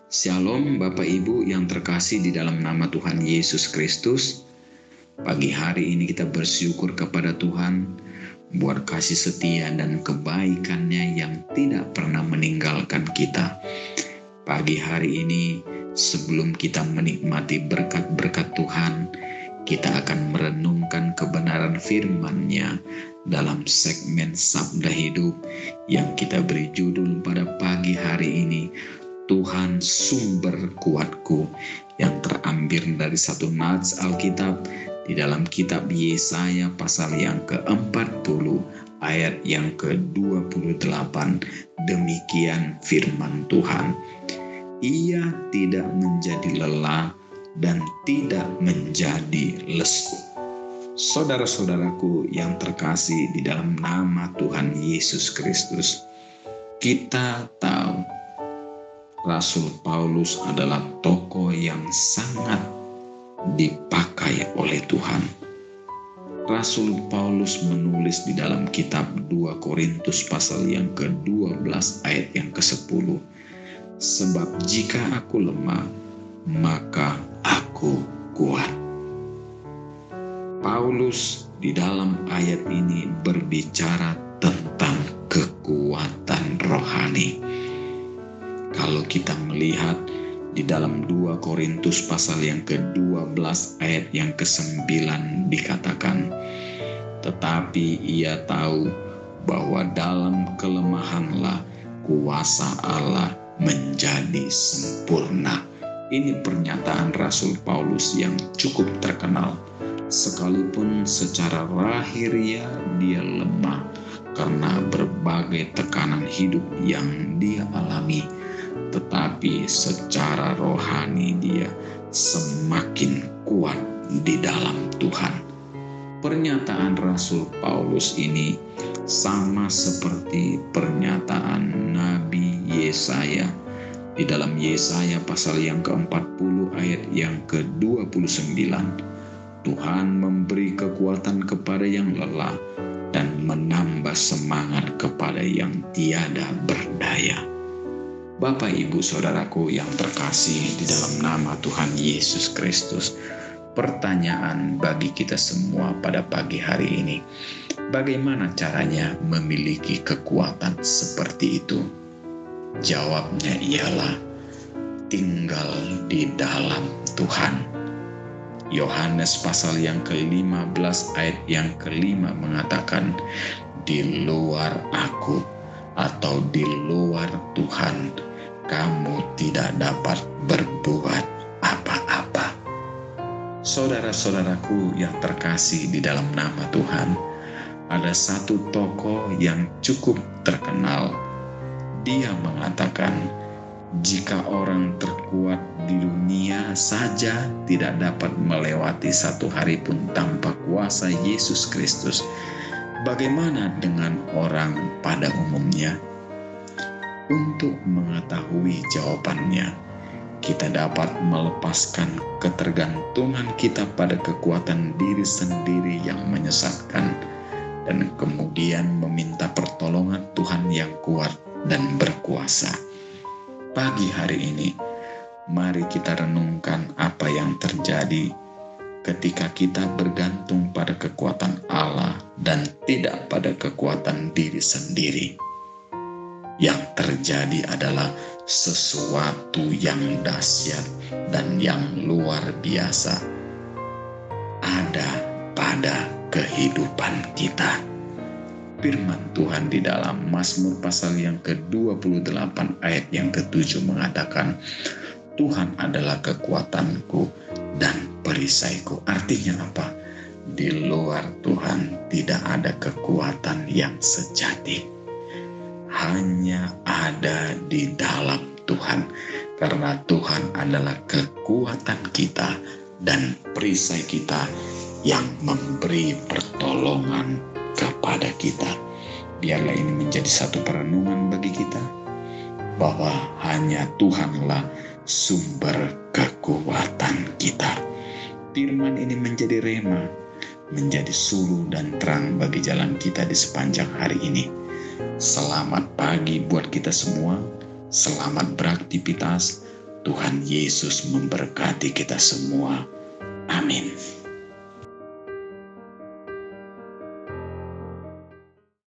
Shalom Bapak Ibu yang terkasih di dalam nama Tuhan Yesus Kristus. Pagi hari ini kita bersyukur kepada Tuhan buat kasih setia dan kebaikannya yang tidak pernah meninggalkan kita. Pagi hari ini sebelum kita menikmati berkat-berkat Tuhan, kita akan merenungkan kebenaran firman-Nya dalam segmen Sabda Hidup yang kita beri judul pada pagi hari ini, Tuhan sumber kuatku, yang terambil dari satu nats Alkitab di dalam kitab Yesaya pasal yang ke-40 ayat yang ke-28. Demikian firman Tuhan. Ia tidak menjadi lelah dan tidak menjadi lesu. Saudara-saudaraku yang terkasih di dalam nama Tuhan Yesus Kristus, kita tahu Rasul Paulus adalah tokoh yang sangat dipakai oleh Tuhan. Rasul Paulus menulis di dalam kitab 2 Korintus pasal yang ke-12 ayat yang ke-10. Sebab jika aku lemah, maka aku kuat. Paulus di dalam ayat ini berbicara tentang kekuatan rohani. Kalau kita melihat di dalam 2 Korintus pasal yang ke-12 ayat yang ke-9 dikatakan, tetapi ia tahu bahwa dalam kelemahanlah kuasa Allah menjadi sempurna. Ini pernyataan Rasul Paulus yang cukup terkenal. Sekalipun secara lahiriah dia lemah karena berbagai tekanan hidup yang dia alami, tetapi secara rohani dia semakin kuat di dalam Tuhan. Pernyataan Rasul Paulus ini sama seperti pernyataan Nabi Yesaya di dalam Yesaya pasal yang ke-40 ayat yang ke-29. Tuhan memberi kekuatan kepada yang lelah dan menambah semangat kepada yang tiada berdaya. Bapak, Ibu, Saudaraku yang terkasih di dalam nama Tuhan Yesus Kristus, pertanyaan bagi kita semua pada pagi hari ini, bagaimana caranya memiliki kekuatan seperti itu? Jawabnya ialah tinggal di dalam Tuhan. Yohanes pasal yang ke-15 ayat yang ke-5 mengatakan, di luar aku atau di luar Tuhan, kamu tidak dapat berbuat apa-apa. Saudara-saudaraku yang terkasih di dalam nama Tuhan, ada satu tokoh yang cukup terkenal. Dia mengatakan, jika orang terkuat di dunia saja tidak dapat melewati satu hari pun tanpa kuasa Yesus Kristus, bagaimana dengan orang pada umumnya? Untuk mengetahui jawabannya, kita dapat melepaskan ketergantungan kita pada kekuatan diri sendiri yang menyesatkan, dan kemudian meminta pertolongan Tuhan yang kuat dan berkuasa. Pagi hari ini, mari kita renungkan apa yang terjadi ketika kita bergantung pada kekuatan Allah dan tidak pada kekuatan diri sendiri. Yang terjadi adalah sesuatu yang dahsyat dan yang luar biasa ada pada kehidupan kita. Firman Tuhan di dalam Mazmur pasal yang ke-28 ayat yang ke-7 mengatakan, Tuhan adalah kekuatanku dan perisaiku. Artinya apa? Di luar Tuhan tidak ada kekuatan yang sejati. Hanya ada di dalam Tuhan. Karena Tuhan adalah kekuatan kita dan perisai kita yang memberi pertolongan kepada kita. Biarlah ini menjadi satu perenungan bagi kita, bahwa hanya Tuhanlah sumber kekuatan kita. Firman ini menjadi rema, menjadi suluh dan terang bagi jalan kita di sepanjang hari ini. Selamat pagi buat kita semua, selamat beraktivitas, Tuhan Yesus memberkati kita semua. Amin.